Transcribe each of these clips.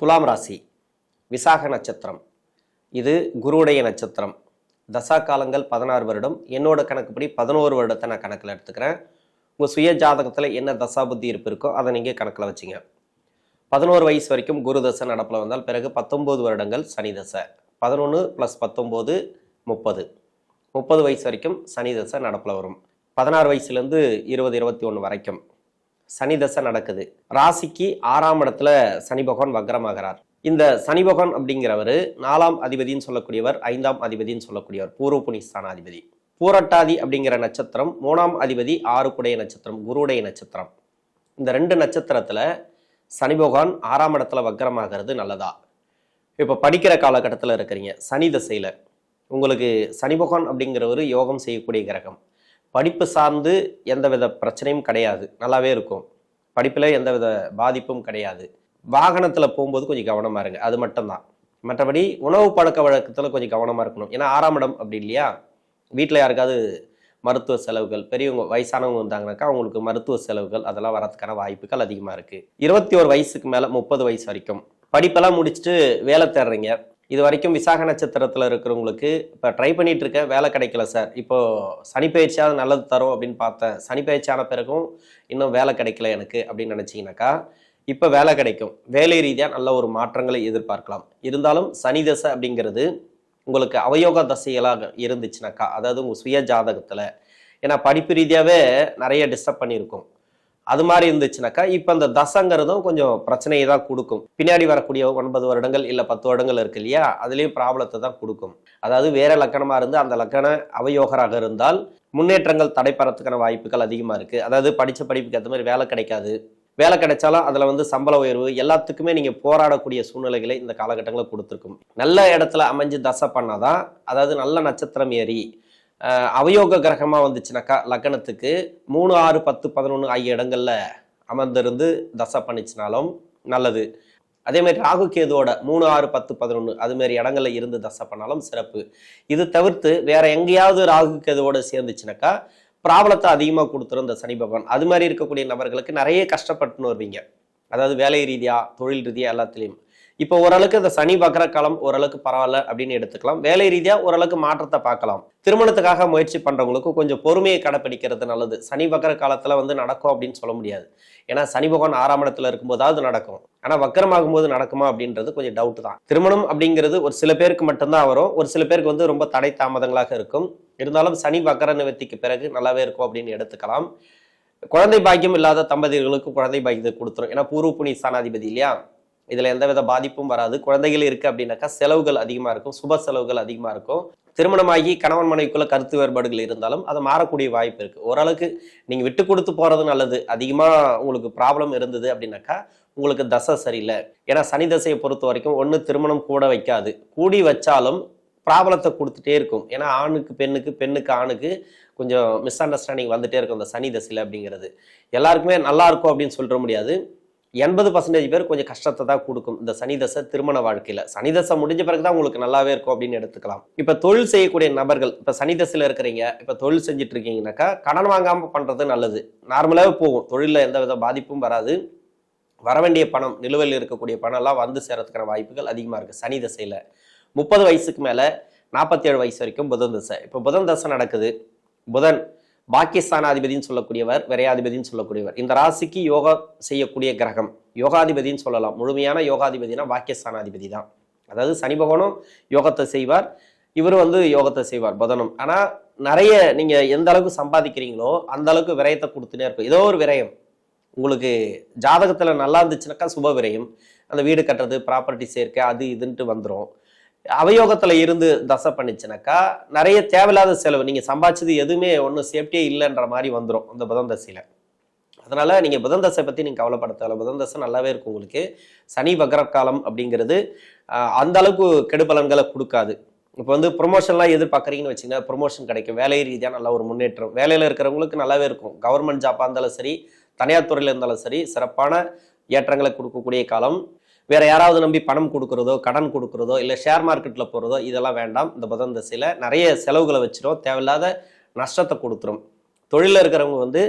துலாம் ராசி விசாக நட்சத்திரம். இது குருவுடைய நட்சத்திரம். தசா காலங்கள் 16 வருடம். என்னோட கணக்குப்படி 11 வருடத்தை நான் கணக்கில் எடுத்துக்கிறேன். உங்கள் சுய ஜாதகத்தில் என்ன தசா புத்தி இருப்பு இருக்கோ அதை நீங்கள் கணக்கில் வச்சுங்க. 11 வயசு வரைக்கும் குரு தசை நடப்பில் வந்தால் பிறகு 19 வருடங்கள் சனி தசை. 11 + 19 30. 30 வயசு வரைக்கும் சனி தசை நடப்பில் வரும். 16 வயசுலேருந்து 20 21 வரைக்கும் சனி தசை நடக்குது. ராசிக்கு 6ஆம் இடத்துல சனி பகவான் வக்ரமாகிறார். இந்த சனி பகவான் அப்படிங்கிறவர் 4ஆம் அதிபதினு சொல்லக்கூடியவர், 5ஆம் அதிபதினு சொல்லக்கூடியவர், பூர்வ புண்ணியஸ்தானாதிபதி. பூரட்டாதி அப்படிங்கிற நட்சத்திரம் 3ஆம் அதிபதி 6க்குடைய நட்சத்திரம், குருவுடைய நட்சத்திரம். இந்த 2 நட்சத்திரத்துல சனி பகவான் 6ஆம் இடத்துல வக்ரமாகிறது நல்லதா? இப்போ படிக்கிற காலகட்டத்தில் இருக்கிறீங்க, சனி தசையில உங்களுக்கு சனி பகவான் அப்படிங்கிறவர் யோகம் செய்யக்கூடிய கிரகம். படிப்பு சார்ந்து எந்தவித பிரச்சனையும் கிடையாது, நல்லாவே இருக்கும். படிப்பில் எந்தவித பாதிப்பும் கிடையாது. வாகனத்தில் போகும்போது கொஞ்சம் கவனமாக இருங்க, அது மட்டும்தான். மற்றபடி உணவு பழக்க வழக்கத்தில் கொஞ்சம் கவனமாக இருக்கணும். ஏன்னா 6ஆம் இடம் அப்படி இல்லையா? வீட்டில் யாருக்காவது மருத்துவ செலவுகள், பெரியவங்க வயசானவங்க வந்தாங்கனாக்கா அவங்களுக்கு மருத்துவ செலவுகள் அதெல்லாம் வரதுக்கான வாய்ப்புகள் அதிகமாக இருக்குது. 21 வயசுக்கு மேலே 30 வயசு வரைக்கும் படிப்பெல்லாம் முடிச்சுட்டு வேலை தேடுறீங்க. இது வரைக்கும் விசாக நட்சத்திரத்தில் இருக்கிறவங்களுக்கு இப்போ ட்ரை பண்ணிட்டு இருக்க, வேலை கிடைக்கல சார், இப்போ சனி பயிற்சியாவது நல்லது தரும் அப்படின்னு பார்த்தேன், சனி பயிற்சியான பிறகும் இன்னும் வேலை கிடைக்கல எனக்கு அப்படின்னு நினச்சிங்கனாக்கா இப்போ வேலை கிடைக்கும். வேலை ரீதியாக நல்ல ஒரு மாற்றங்களை எதிர்பார்க்கலாம். இருந்தாலும் சனி தசை அப்படிங்கிறது உங்களுக்கு அவயோக தசைகளாக இருந்துச்சுனாக்கா, அதாவது உங்கள் சுய ஜாதகத்தில், ஏன்னா படிப்பு ரீதியாகவே நிறைய டிஸ்டர்ப் பண்ணியிருக்கும், அது மாதிரி இருந்துச்சுனாக்கா இப்போ அந்த தசைங்கிறதும் கொஞ்சம் பிரச்சனையை தான் கொடுக்கும். பின்னாடி வரக்கூடிய 9 வருடங்கள் இல்லை 10 வருடங்கள் இருக்கு இல்லையா, அதுலேயும் ப்ராப்ளத்தை தான் கொடுக்கும். அதாவது வேற லக்கணமாக இருந்து அந்த லக்கண அவயோகராக இருந்தால் முன்னேற்றங்கள் தடைப்பறதுக்கான வாய்ப்புகள் அதிகமாக இருக்குது. அதாவது படித்த படிப்புக்கு ஏற்ற மாதிரி வேலை கிடைக்காது, வேலை கிடைச்சாலும் அதில் சம்பள உயர்வு எல்லாத்துக்குமே நீங்கள் போராடக்கூடிய சூழ்நிலைகளை இந்த காலகட்டங்களில் கொடுத்துருக்கும். நல்ல இடத்துல அமைஞ்சு தசை பண்ணாதான், அதாவது நல்ல நட்சத்திரம் ஏறி அவயோக கிரகமாக வந்துச்சுனாக்கா லக்னத்துக்கு 3, 6, 10, 11 ஆகிய இடங்கள்ல அமர்ந்திருந்து தசை பண்ணிச்சுனாலும் நல்லது. அதே மாதிரி ராகு கேதுவோட 3, 6, 10, 11 அதுமாரி இடங்கள்ல இருந்து தசை பண்ணாலும் சிறப்பு. இது தவிர்த்து வேற எங்கேயாவது ராகு கேதுவோட சேர்ந்துச்சுனாக்கா ப்ராப்ளத்தை அதிகமாக கொடுத்துரும் இந்த சனி பகவான். அது மாதிரி இருக்கக்கூடிய நபர்களுக்கு நிறைய கஷ்டப்பட்டுன்னு வருவீங்க, அதாவது வேலை ரீதியா, தொழில் ரீதியா எல்லாத்துலேயும். இப்போ ஓரளவுக்கு இந்த சனி வக்ர காலம் ஓரளவுக்கு பரவாயில்ல அப்படின்னு எடுத்துக்கலாம். வேலை ரீதியாக ஓரளவுக்கு மாற்றத்தை பார்க்கலாம். திருமணத்துக்காக முயற்சி பண்ணுறவங்களுக்கு கொஞ்சம் பொறுமையை கடைப்பிடிக்கிறது நல்லது. சனி வக்ர காலத்தில் நடக்கும் அப்படின்னு சொல்ல முடியாது. ஏன்னா சனி பகவான் 6ஆம் இடத்துல இருக்கும்போதாவது நடக்கும், ஆனால் வக்கரமாகும் போது நடக்குமா அப்படின்றது கொஞ்சம் டவுட் தான். திருமணம் அப்படிங்கிறது ஒரு சில பேருக்கு மட்டும்தான் வரும், ஒரு சில பேருக்கு ரொம்ப தடை தாமதங்களாக இருக்கும். இருந்தாலும் சனி வக்கர நிவர்த்திக்கு பிறகு நல்லாவே இருக்கும் அப்படின்னு எடுத்துக்கலாம். குழந்தை பாக்கியம் இல்லாத தம்பதியர்களுக்கு குழந்தை பாக்கியத்தை கொடுத்துரும். ஏன்னா பூர்வ புண்ணிய ஸ்தானாதிபதி இல்லையா, இதுல எந்தவித பாதிப்பும் வராது. குழந்தைகள் இருக்கு அப்படின்னாக்கா செலவுகள் அதிகமா இருக்கும், சுப செலவுகள் அதிகமா இருக்கும். திருமணமாகி கணவன் மனைவிக்குள்ள கருத்து வேறுபாடுகள் இருந்தாலும் அதை மாறக்கூடிய வாய்ப்பு இருக்கு. ஓரளவுக்கு நீங்க விட்டு கொடுத்து போறது நல்லது. அதிகமா உங்களுக்கு ப்ராப்ளம் இருந்தது அப்படின்னாக்கா உங்களுக்கு தசை சரியில்லை. ஏன்னா சனி தசையை பொறுத்த வரைக்கும் ஒன்று திருமணம் கூட வைக்காது, கூடி வச்சாலும் ப்ராப்ளத்தை கொடுத்துட்டே இருக்கும். ஏன்னா ஆணுக்கு பெண்ணுக்கு, பெண்ணுக்கு ஆணுக்கு கொஞ்சம் மிஸ் அண்டர்ஸ்டாண்டிங் வந்துட்டே இருக்கும் இந்த சனி தசையில் அப்படிங்கிறது. எல்லாருக்குமே நல்லா இருக்கும் அப்படின்னு சொல்ல முடியாது. 80% பேர் கொஞ்சம் கஷ்டத்தை தான் கொடுக்கும் இந்த சனி தசை திருமண வாழ்க்கையில. சனி தசை முடிஞ்ச பிறகுதான் உங்களுக்கு நல்லாவே இருக்கும் அப்படின்னு எடுத்துக்கலாம். இப்ப தொழில் செய்யக்கூடிய நபர்கள், இப்ப சனி தசையில இருக்கிறீங்க, இப்ப தொழில் செஞ்சுட்டு இருக்கீங்கன்னாக்கா கடன் வாங்காம பண்றது நல்லது. நார்மலாவே போகும், தொழில எந்தவித பாதிப்பும் வராது. வர வேண்டிய பணம், நிலுவையில் இருக்கக்கூடிய பணம் எல்லாம் வந்து சேரத்துக்கான வாய்ப்புகள் அதிகமா இருக்கு சனி தசையில. 30 வயசுக்கு மேல 47 வயசு வரைக்கும் புதன் தசை. இப்ப புதன் தசை நடக்குது. புதன் பாக்கியஸ்தானாதிபதினு சொல்லக்கூடியவர், விரையாதிபதினு சொல்லக்கூடியவர். இந்த ராசிக்கு யோகா செய்யக்கூடிய கிரகம், யோகாதிபதினு சொல்லலாம். முழுமையான யோகாதிபதினா பாக்கியஸ்தானாதிபதி தான். அதாவது சனி பகவானும் யோகத்தை செய்வார், இவரும் யோகத்தை செய்வார் புதனும். ஆனா நிறைய நீங்க எந்த அளவுக்கு சம்பாதிக்கிறீங்களோ அந்த அளவுக்கு விரயத்தை கொடுத்துட்டே இருக்கும். ஏதோ ஒரு விரயம் உங்களுக்கு ஜாதகத்துல நல்லா இருந்துச்சுனாக்கா சுப விரயம், அந்த வீடு கட்டுறது, ப்ராப்பர்ட்டி சேர்க்கை, அது இதுன்ட்டு வந்துடும். அவயோகத்துல இருந்து தசை பண்ணிச்சுனாக்கா நிறைய தேவையில்லாத செலவு, நீங்க சம்பாதிச்சது எதுவுமே ஒன்றும் சேஃப்டியே இல்லைன்ற மாதிரி வந்துடும் இந்த புதன் தசையில. அதனால நீங்க புதன் தசை பத்தி நீங்க கவலைப்பட தேவை. புதன் தசை நல்லாவே இருக்கும் உங்களுக்கு. சனி வக்ர காலம் அப்படிங்கிறது அந்த அளவுக்கு கெடுபலன்களை கொடுக்காது. இப்போ ப்ரொமோஷன்லாம் எதிர்பார்க்குறீங்கன்னு வச்சுங்க, ப்ரொமோஷன் கிடைக்கும். வேலை ரீதியாக நல்ல ஒரு முன்னேற்றம், வேலையில் இருக்கிறவங்களுக்கு நல்லாவே இருக்கும். கவர்மெண்ட் ஜாப்பாக இருந்தாலும் சரி, தனியார் துறையில் இருந்தாலும் சரி, சிறப்பான ஏற்றங்களை கொடுக்கக்கூடிய காலம். வேற யாராவது நம்பி பணம் கொடுக்குறதோ, கடன் கொடுக்குறதோ, இல்லை ஷேர் மார்க்கெட்டில் போகிறதோ இதெல்லாம் வேண்டாம். இந்த புதன் தசையில் நிறைய செலவுகளை வச்சிடும், தேவையில்லாத நஷ்டத்தை கொடுத்துரும். தொழிலில் இருக்கிறவங்க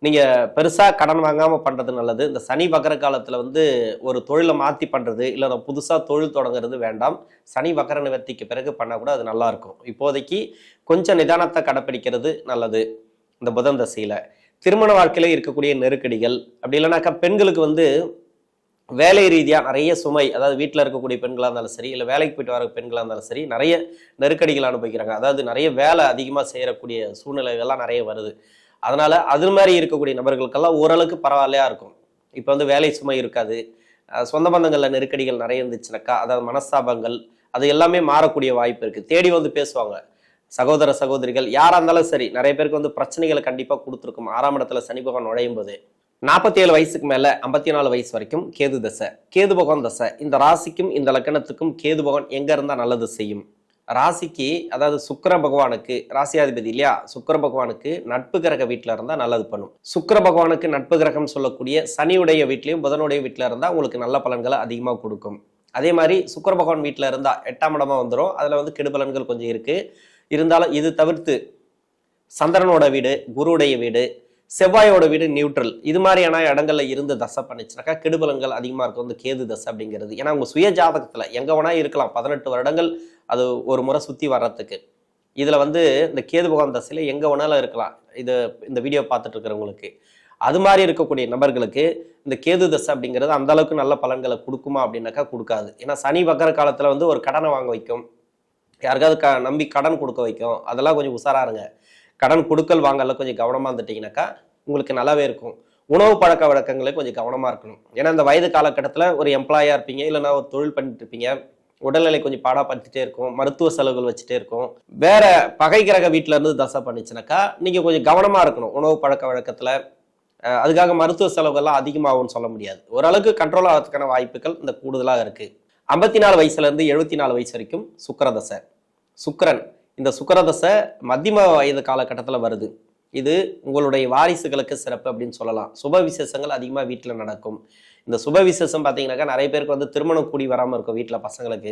நீங்க பெருசா கடன் வாங்காம பண்றது நல்லது. இந்த சனி வக்கர காலத்துல வந்து ஒரு தொழிலை மாத்தி பண்றது, இல்ல புதுசா தொழில் தொடங்குறது வேண்டாம். சனி வக்கர நிவர்த்திக்கு பிறகு பண்ணா கூட அது நல்லா இருக்கும். இப்போதைக்கு கொஞ்சம் நிதானத்தை கடைப்பிடிக்கிறது நல்லது இந்த புதன் தசையில. திருமண வாழ்க்கையில இருக்கக்கூடிய நெருக்கடிகள், அப்படி இல்லைனாக்கா பெண்களுக்கு வந்து வேலை ரீதியா நிறைய சுமை, அதாவது வீட்டில் இருக்கக்கூடிய பெண்களா இருந்தாலும் சரி, இல்லை வேலைக்கு போயிட்டு வர பெண்களா இருந்தாலும் சரி, நிறைய நெருக்கடிகள் அனுபவிக்கிறாங்க. அதாவது நிறைய வேலை அதிகமா செய்யக்கூடிய சூழ்நிலைகள்லாம் நிறைய வருது. அதனால அது மாதிரி இருக்கக்கூடிய நபர்களுக்கெல்லாம் ஓரளவுக்கு பரவாயில்லையா இருக்கும். இப்போ வந்து வேலை சுமை இருக்காது. சொந்த பந்தங்கள்ல நெருக்கடிகள் நிறைய இருந்துச்சுனாக்கா, அதாவது மனஸ்தாபங்கள், அது எல்லாமே மாறக்கூடிய வாய்ப்பு இருக்கு. தேடி வந்து பேசுவாங்க. சகோதர சகோதரிகள் யாரா இருந்தாலும் சரி, நிறைய பேருக்கு வந்து பிரச்சனைகளை கண்டிப்பா கொடுத்துருக்கும் 6ஆம் இடத்துல சனி பகவான் நுழையும் போது. 47 வயசுக்கு மேல 54 வயசு வரைக்கும் கேது தசை, கேது பகவான் தசை. இந்த ராசிக்கும் இந்த லக்கணத்துக்கும் கேது பகவான் எங்க இருந்தா நல்லது செய்யும்? ராசிக்கு, அதாவது சுக்கிர பகவானுக்கு, ராசியாதிபதி இல்லையா, சுக்கிர பகவானுக்கு நட்பு கிரக வீட்டுல இருந்தா நல்லது பண்ணும். சுக்கிர பகவானுக்கு நட்பு கிரகம் சொல்லக்கூடிய சனியுடைய வீட்லயும் புதனுடைய வீட்டுல இருந்தா உங்களுக்கு நல்ல பலன்களை அதிகமா கொடுக்கும். அதே மாதிரி சுக்கிர பகவான் வீட்டுல இருந்தா 8ஆம் இடமா வந்துடும். அதுல வந்து கெடுபலன்கள் கொஞ்சம் இருக்கு. இருந்தாலும் இது தவிர்த்து சந்திரனோட வீடு, குருவுடைய வீடு, செவ்வாயோட வீடு நியூட்ரல், இது மாதிரியான இடங்கள்ல இருந்து தசை பண்ணிச்சுனாக்கா கெடுபலன்கள் அதிகமா இருக்கும் இந்த கேது தசை அப்படிங்கிறது. ஏன்னா உங்க சுய ஜாதகத்துல எங்க வேணா இருக்கலாம் 18 வருடங்கள் அது ஒரு முறை சுத்தி வர்றதுக்கு. இதுல வந்து இந்த கேது பகவான் தசையில எங்க வேணாலும் இருக்கலாம். இது இந்த வீடியோ பார்த்துட்டு இருக்கிறவங்களுக்கு, அது மாதிரி இருக்கக்கூடிய நபர்களுக்கு இந்த கேது தசை அப்படிங்கிறது அந்த அளவுக்கு நல்ல பலன்களை கொடுக்குமா அப்படின்னாக்கா கொடுக்காது. ஏன்னா சனி வக்கர காலத்துல வந்து ஒரு கடனை வாங்க வைக்கும், யாருக்காவது நம்பி கடன் கொடுக்க வைக்கும். அதெல்லாம் கொஞ்சம் உஷாரா இருங்க. கடன் கொடுக்கல் வாங்கல கொஞ்சம் கவனமா இருந்துட்டீங்கன்னாக்கா உங்களுக்கு நல்லாவே இருக்கும். உணவு பழக்க வழக்கங்களே கொஞ்சம் கவனமா இருக்கணும். ஏன்னா இந்த வயது காலகட்டத்தில் ஒரு எம்ப்ளாயா இருப்பீங்க, இல்லைன்னா ஒரு தொழில் பண்ணிட்டு இருப்பீங்க. உடல்நிலை கொஞ்சம் பாடாப்படுத்திட்டே இருக்கும், மருத்துவ செலவுகள் வச்சுட்டே இருக்கும். வேற பகை கிரக வீட்டுல இருந்து தசை பண்ணிச்சுனாக்கா நீங்க கொஞ்சம் கவனமா இருக்கணும் உணவு பழக்க வழக்கத்துல. அதுக்காக மருத்துவ செலவுகள்லாம் அதிகமாகும்னு சொல்ல முடியாது. ஓரளவுக்கு கண்ட்ரோல் ஆகிறதுக்கான வாய்ப்புகள் இந்த கூடுதலாக இருக்கு. 54 வயசுல இருந்து 74 வயசு வரைக்கும் சுக்கிரதசை. சுக்கிரன், இந்த சுக்கிரதசை மத்தியம வயது காலகட்டத்தில் வருது. இது உங்களுடைய வாரிசுகளுக்கு சிறப்பு அப்படின்னு சொல்லலாம். சுப விசேஷங்கள் அதிகமாக வீட்டில் நடக்கும். இந்த சுப விசேஷம் பார்த்தீங்கன்னாக்கா நிறைய பேருக்கு வந்து திருமணம் கூடி வராமல் இருக்கும். வீட்டில் பசங்களுக்கு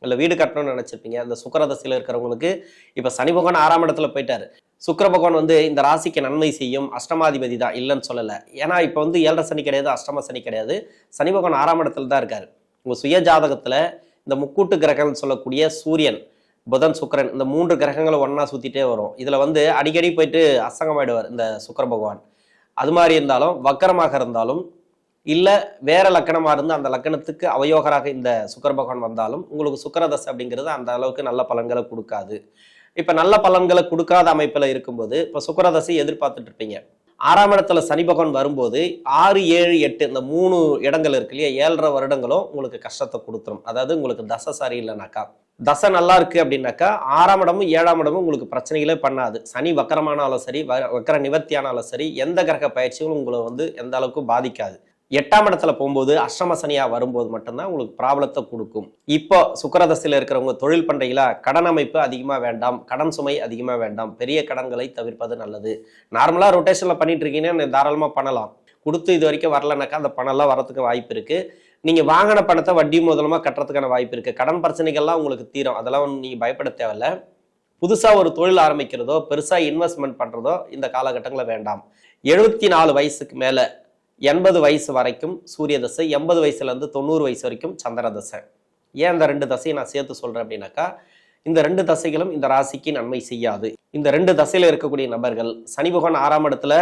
இல்லை வீடு கட்டணும்னு நினைச்சிருப்பீங்க. அந்த சுக்கிரதசையில் இருக்கிறவங்களுக்கு இப்போ சனி பகவான் 6ஆம் இடத்துல போயிட்டாரு. சுக்கிர பகவான் வந்து இந்த ராசிக்கு நன்மை செய்யும் அஷ்டமாதிபதி தான், இல்லைன்னு சொல்லலை. ஏன்னா இப்போ வந்து 7.5 சனி கிடையாது, அஷ்டம சனி கிடையாது. சனி பகவான் 6ஆம் இடத்துல தான் இருக்காரு. உங்க சுய ஜாதகத்துல இந்த முக்கூட்டு கிரகங்கள் சொல்லக்கூடிய சூரியன், புதன், சுக்கிரன், இந்த 3 கிரகங்களை ஒன்னா சுத்திட்டே வரும். இதுல வந்து அடிக்கடி போயிட்டு அசங்கமாயிடுவார் இந்த சுக்கிர பகவான். அது மாதிரி இருந்தாலும், வக்கரமாக இருந்தாலும், இல்ல வேற லக்கணமா இருந்து அந்த லக்கணத்துக்கு அவயோகராக இந்த சுக்கிர பகவான் வந்தாலும் உங்களுக்கு சுக்கிரதசை அப்படிங்கிறது அந்த அளவுக்கு நல்ல பலன்களை கொடுக்காது. இப்ப நல்ல பலன்களை கொடுக்காத அமைப்புல இருக்கும்போது இப்ப சுக்கிரதசை எதிர்பார்த்துட்டு இருப்பீங்க. 6ஆம் இடத்துல சனி பகவான் வரும்போது 6, 7, 8 இந்த 3 இடங்கள் இருக்கு இல்லையா, 7.5 வருடங்களும் உங்களுக்கு கஷ்டத்தை கொடுத்துரும். அதாவது உங்களுக்கு தசை சரியில்லைனாக்கா, தசை நல்லா இருக்கு அப்படின்னாக்கா 6ஆம் இடமும் 7ஆம் இடமும் உங்களுக்கு பிரச்சனைகளே பண்ணாது. சனி வக்கரமானாலும் சரி, வக்கர நிவர்த்தியானாலும் சரி, எந்த கிரக பயிற்சிகளும் உங்களை வந்து எந்த அளவுக்கு பாதிக்காது. 8ஆம் இடத்துல போகும்போது அஷ்டம சனியா வரும்போது மட்டும்தான் உங்களுக்கு ப்ராப்ளத்தை கொடுக்கும். இப்போ சுக்கிரதசையில இருக்கிறவங்க தொழில் பண்றீங்களா, கடன் அமைப்பு அதிகமா வேண்டாம், கடன் சுமை அதிகமா வேண்டாம், பெரிய கடன்களை தவிர்ப்பது நல்லது. நார்மலா ரொட்டேஷன்ல பண்ணிட்டு இருக்கீங்கன்னா தாராளமா பண்ணலாம். கொடுத்து இது வரைக்கும் வரலனாக்கா அந்த பணம் எல்லாம் வரதுக்கு வாய்ப்பு இருக்கு. நீங்க வாங்கின பணத்தை வட்டி மூலமா கட்டுறதுக்கான வாய்ப்பு இருக்கு. கடன் பிரச்சனைகள்லாம் உங்களுக்கு தீரும். அதெல்லாம் நீங்க பயப்பட தேவையில்ல. புதுசா ஒரு தொழில் ஆரம்பிக்கிறதோ பெருசா இன்வெஸ்ட்மெண்ட் பண்றதோ இந்த காலகட்டங்களில் வேண்டாம். 74 வயசுக்கு மேல 80 வயசு வரைக்கும் சூரிய தசை, 80 வயசுல இருந்து 90 வயசு வரைக்கும் சந்திர தசை. ஏன் இந்த 2 தசையை நான் சேர்த்து சொல்றேன் அப்படின்னாக்கா, இந்த 2 தசைகளும் இந்த ராசிக்கு நன்மை செய்யாது. இந்த 2 தசையில இருக்கக்கூடிய நபர்கள், சனி பகவான் 6ஆம் இடத்துல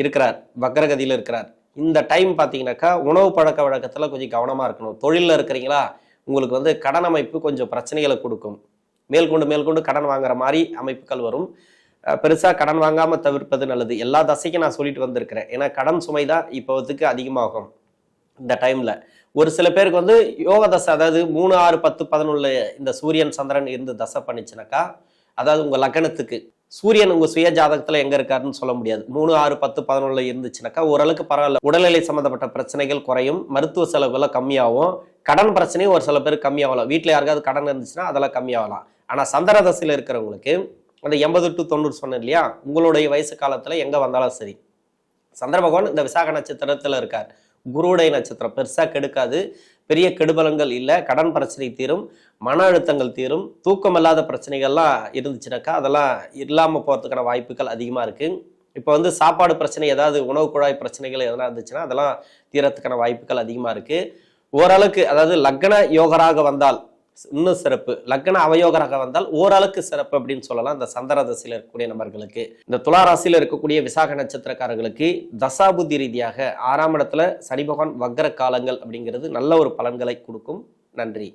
இருக்கிறார், வக்ரகதியில இருக்கிறார். இந்த டைம் பார்த்தீங்கன்னாக்கா உணவு பழக்க வழக்கத்துல கொஞ்சம் கவனமா இருக்கணும். தொழிலில் இருக்கிறீங்களா, உங்களுக்கு வந்து கடன் அமைப்பு கொஞ்சம் பிரச்சனைகளை கொடுக்கும். மேற்கொண்டு கடன் வாங்குற மாதிரி அமைப்புகள் வரும். பெருசா கடன் வாங்காம தவிர்ப்பது நல்லது. எல்லா தசைக்கும் நான் சொல்லிட்டு வந்திருக்கிறேன். ஏன்னா கடன் சுமை தான் இப்போதுக்கு அதிகமாகும் இந்த டைம்ல. ஒரு சில பேருக்கு வந்து யோக தசை, அதாவது 3, 6, 10, 11 இந்த சூரியன் சந்திரன் இருந்து தசை பண்ணிச்சுனாக்கா, அதாவது உங்க லக்கணத்துக்கு சூரியன் உங்க சுய ஜாதகத்துல எங்க இருக்காருன்னு சொல்ல முடியாது. 3, 6, 10, 11 இருந்துச்சுனாக்கா ஓரளவுக்கு பரவாயில்ல. உடல்நிலை சம்பந்தப்பட்ட பிரச்சனைகள் குறையும், மருத்துவ செலவுகள்லாம் கம்மியாகும், கடன் பிரச்சனையும் ஒரு சில பேருக்கு கம்மியாகலாம். வீட்டுல யாருக்காவது கடன் இருந்துச்சுன்னா அதெல்லாம் கம்மியாகலாம். ஆனா சந்திர தசையில இருக்கிறவங்களுக்கு அந்த 80 to 90 சொன்னேன் இல்லையா, உங்களுடைய வயசு காலத்துல எங்க வந்தாலும் சரி, சந்திர பகவான் இந்த விசாக நட்சத்திரத்துல இருக்கார். குருவுடைய நட்சத்திரம் பெருசா கெடுக்காது, பெரிய கெடுபலங்கள் இல்லை, கடன் பிரச்சனை தீரும், மன அழுத்தங்கள் தீரும், தூக்கம் இல்லாத பிரச்சனைகள்லாம் இருந்துச்சுனாக்கா அதெல்லாம் இல்லாம போறதுக்கான வாய்ப்புகள் அதிகமா இருக்கு. இப்போ வந்து சாப்பாடு பிரச்சனை, ஏதாவது உணவு குழாய் பிரச்சனைகள் எதனா இருந்துச்சுன்னா அதெல்லாம் தீரத்துக்கான வாய்ப்புகள் அதிகமாக இருக்குது. ஓரளவுக்கு, அதாவது லக்ன யோகராக வந்தால் இன்னும் சிறப்பு, லக்ன அவயோகராக வந்தால் ஓரளவுக்கு சிறப்பு அப்படின்னு சொல்லலாம். இந்த சந்திர தசையில் இருக்கக்கூடிய நபர்களுக்கு, இந்த துலா ராசியில் இருக்கக்கூடிய விசாக நட்சத்திரக்காரர்களுக்கு தசாபுத்தி ரீதியாக 6ஆம் இடத்துல சனி பகவான் வக்ர காலங்கள் அப்படிங்கிறது நல்ல ஒரு பலன்களை கொடுக்கும். நன்றி.